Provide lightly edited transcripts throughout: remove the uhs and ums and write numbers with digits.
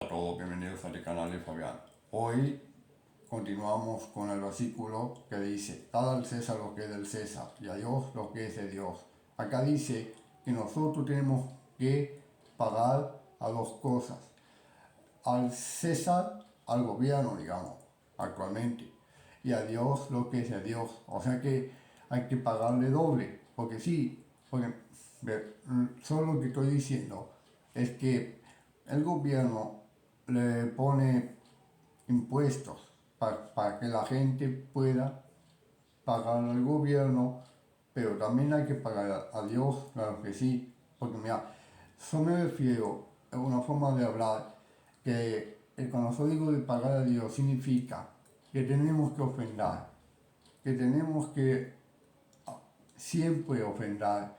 A todos, bienvenidos al canal de Fabián. Hoy continuamos con el versículo que dice: dad al César lo que es del César y a Dios lo que es de Dios. Acá dice que nosotros tenemos que pagar a dos cosas: al César, al gobierno, digamos, actualmente, y a Dios lo que es de Dios. O sea que hay que pagarle doble, porque sí, porque solo lo que estoy diciendo es que el gobierno le pone impuestos para que la gente pueda pagar al gobierno, pero también hay que pagar a Dios, claro que sí, porque mira, yo me refiero a una forma de hablar que cuando yo digo de pagar a Dios significa que tenemos que ofrendar, que tenemos que siempre ofrendar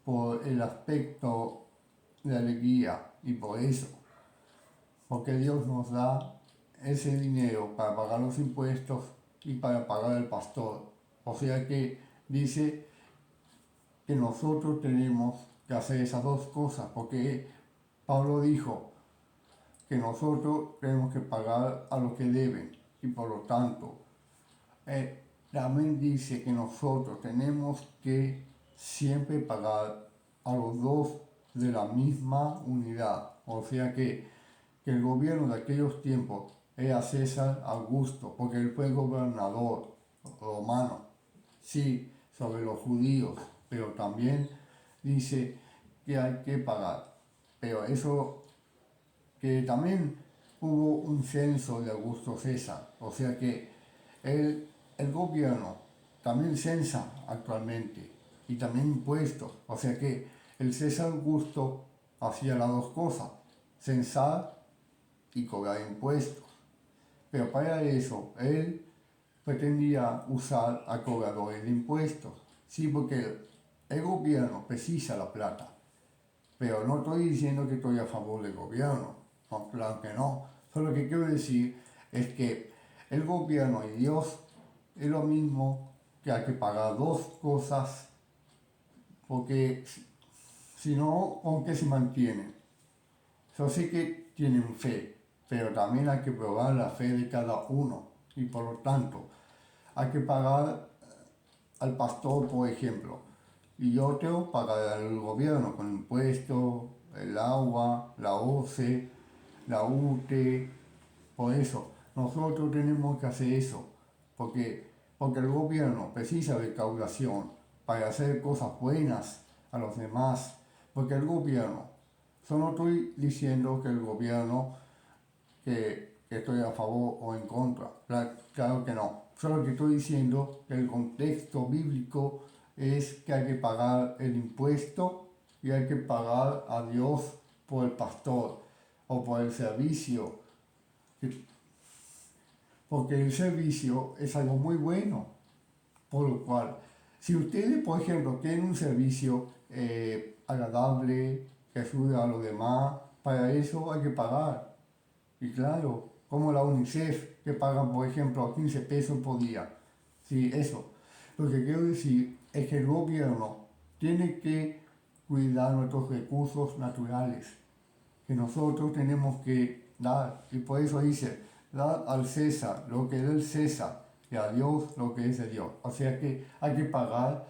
por el aspecto de alegría y por eso, porque Dios nos da ese dinero para pagar los impuestos y para pagar al pastor. O sea que dice que nosotros tenemos que hacer esas dos cosas, porque Pablo dijo que nosotros tenemos que pagar a los que deben y por lo tanto también dice que nosotros tenemos que siempre pagar a los dos de la misma unidad. O sea que el gobierno de aquellos tiempos era César Augusto, porque él fue gobernador romano, sí, sobre los judíos, pero también dice que hay que pagar. Pero eso, que también hubo un censo de Augusto César, o sea que el gobierno también censa actualmente y también impuestos, o sea que el César Augusto hacía las dos cosas: censar y cobrar impuestos. Pero para eso él pretendía usar a cobradores de impuestos. Sí, porque el gobierno precisa la plata. Pero no estoy diciendo que estoy a favor del gobierno. No, claro que no. Solo lo que quiero decir es que el gobierno y Dios es lo mismo, que hay que pagar dos cosas, porque si no, ¿con qué se mantienen? Yo sé que tienen fe, pero también hay que probar la fe de cada uno. Y por lo tanto, hay que pagar al pastor, por ejemplo. Y yo tengo que pagar al gobierno con impuestos, el agua, la OCE, la UTE. Por eso, nosotros tenemos que hacer eso. Porque el gobierno precisa de recaudación para hacer cosas buenas a los demás. Porque el gobierno, yo no estoy diciendo que el gobierno, que estoy a favor o en contra. Claro que no. Solo que estoy diciendo que el contexto bíblico es que hay que pagar el impuesto y hay que pagar a Dios por el pastor o por el servicio. Porque el servicio es algo muy bueno. Por lo cual, si ustedes, por ejemplo, quieren un servicio agradable, que ayude a los demás, para eso hay que pagar. Y claro, como la UNICEF, que pagan, por ejemplo, 15 pesos por día. Sí, eso. Lo que quiero decir es que el gobierno tiene que cuidar nuestros recursos naturales, que nosotros tenemos que dar. Y por eso dice: dar al César lo que es del César y a Dios lo que es de Dios. O sea que hay que pagar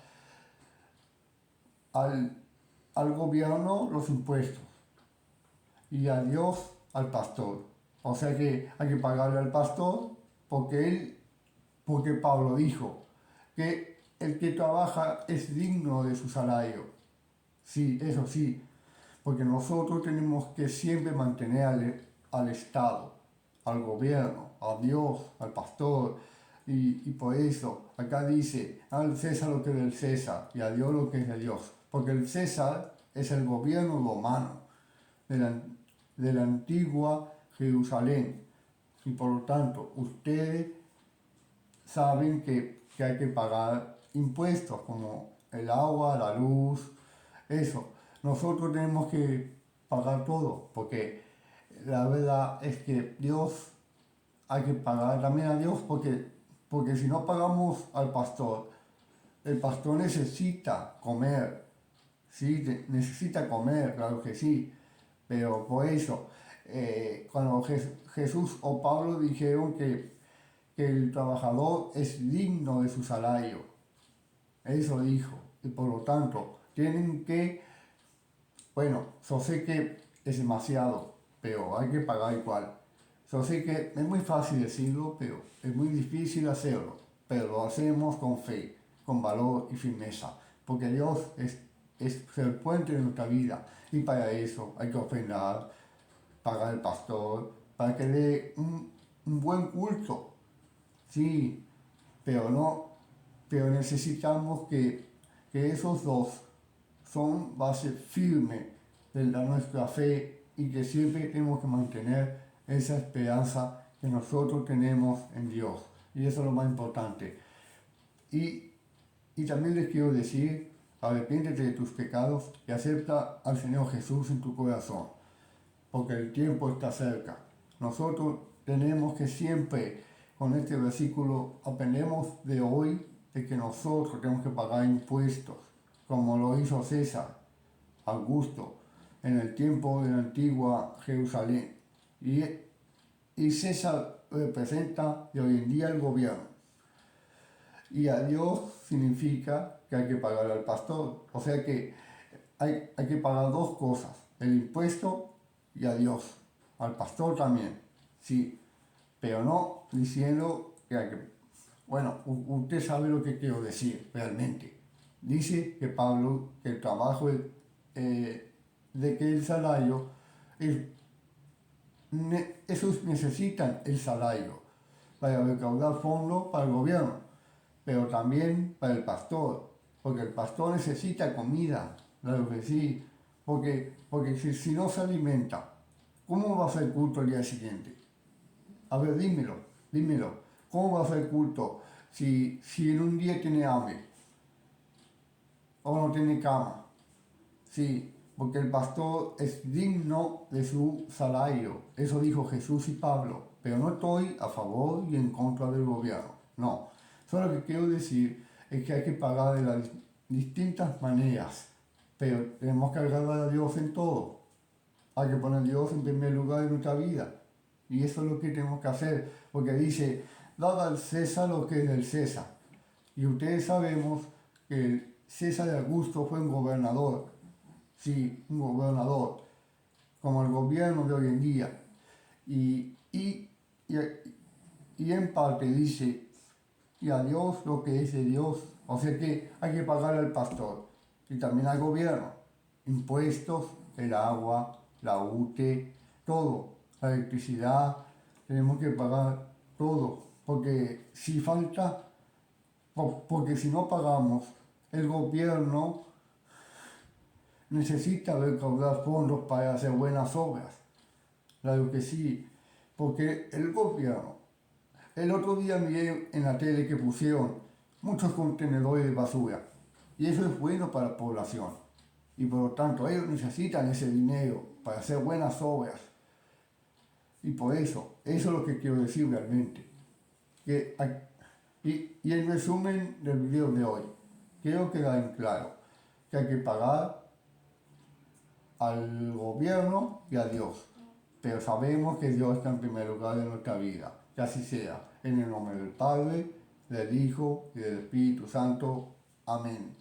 al, al gobierno los impuestos y a Dios al pastor. O sea que hay que pagarle al pastor porque Pablo dijo que el que trabaja es digno de su salario. Sí, eso sí, porque nosotros tenemos que siempre mantener al Estado, al gobierno, a Dios, al pastor. Y por eso acá dice: al César lo que es del César y a Dios lo que es de Dios. Porque el César es el gobierno romano de la antigua Jerusalén. Y por lo tanto, ustedes saben que hay que pagar impuestos como el agua, la luz, eso. Nosotros tenemos que pagar todo, porque la verdad es que Dios, hay que pagar también a Dios, porque si no pagamos al pastor, el pastor necesita comer, sí, necesita comer, claro que sí, pero por eso cuando Jesús o Pablo dijeron que el trabajador es digno de su salario. Eso dijo. Y por lo tanto, tienen que, bueno, yo sé que es demasiado, pero hay que pagar igual. Yo sé que es muy fácil decirlo, pero es muy difícil hacerlo. Pero lo hacemos con fe, con valor y firmeza. Porque Dios es el puente de nuestra vida. Y para eso hay que ofrendar, pagar al pastor, para que dé un buen culto. Sí, pero no, pero necesitamos que esos dos son base firme de nuestra fe y que siempre tenemos que mantener esa esperanza que nosotros tenemos en Dios. Y eso es lo más importante. Y también les quiero decir, arrepiéntete de tus pecados y acepta al Señor Jesús en tu corazón, porque el tiempo está cerca. Nosotros tenemos que siempre, con este versículo, aprendemos de hoy de que nosotros tenemos que pagar impuestos, como lo hizo César, Augusto, en el tiempo de la antigua Jerusalén. Y César representa de hoy en día el gobierno. Y a Dios significa que hay que pagar al pastor. O sea que hay que pagar dos cosas, el impuesto y a Dios. Al pastor también, sí, pero no diciendo que hay que... Bueno, usted sabe lo que quiero decir realmente. Dice que Pablo, que el trabajo de que el salario, esos necesitan el salario para recaudar fondos para el gobierno, pero también para el pastor, porque el pastor necesita comida, claro que sí, porque si no se alimenta, ¿cómo va a ser culto el día siguiente? A ver, dímelo, ¿cómo va a ser culto si en un día tiene hambre o no tiene cama? Sí, porque el pastor es digno de su salario. Eso dijo Jesús y Pablo. Pero no estoy a favor y en contra del gobierno. No. Solo lo que quiero decir es que hay que pagar de las distintas maneras. Pero tenemos que agradar a Dios en todo. Hay que poner a Dios en primer lugar en nuestra vida. Y eso es lo que tenemos que hacer. Porque dice, dad al César lo que es del César. Y ustedes sabemos que César de Augusto fue un gobernador. Sí, un gobernador, como el gobierno de hoy en día. Y, y, y, y en parte dice, y a Dios lo que es de Dios. O sea que hay que pagar al pastor y también al gobierno. Impuestos, el agua, la UTE, todo. La electricidad, tenemos que pagar todo. Porque si falta, porque si no pagamos, el gobierno necesita recaudar fondos para hacer buenas obras. Claro que sí, porque el gobierno, el otro día miré en la tele que pusieron muchos contenedores de basura y eso es bueno para la población y por lo tanto ellos necesitan ese dinero para hacer buenas obras y por eso es lo que quiero decir realmente. Y en resumen del video de hoy, quiero quedar en claro que hay que pagar al gobierno y a Dios. Pero sabemos que Dios está en primer lugar de nuestra vida. Que así sea. En el nombre del Padre, del Hijo y del Espíritu Santo. Amén.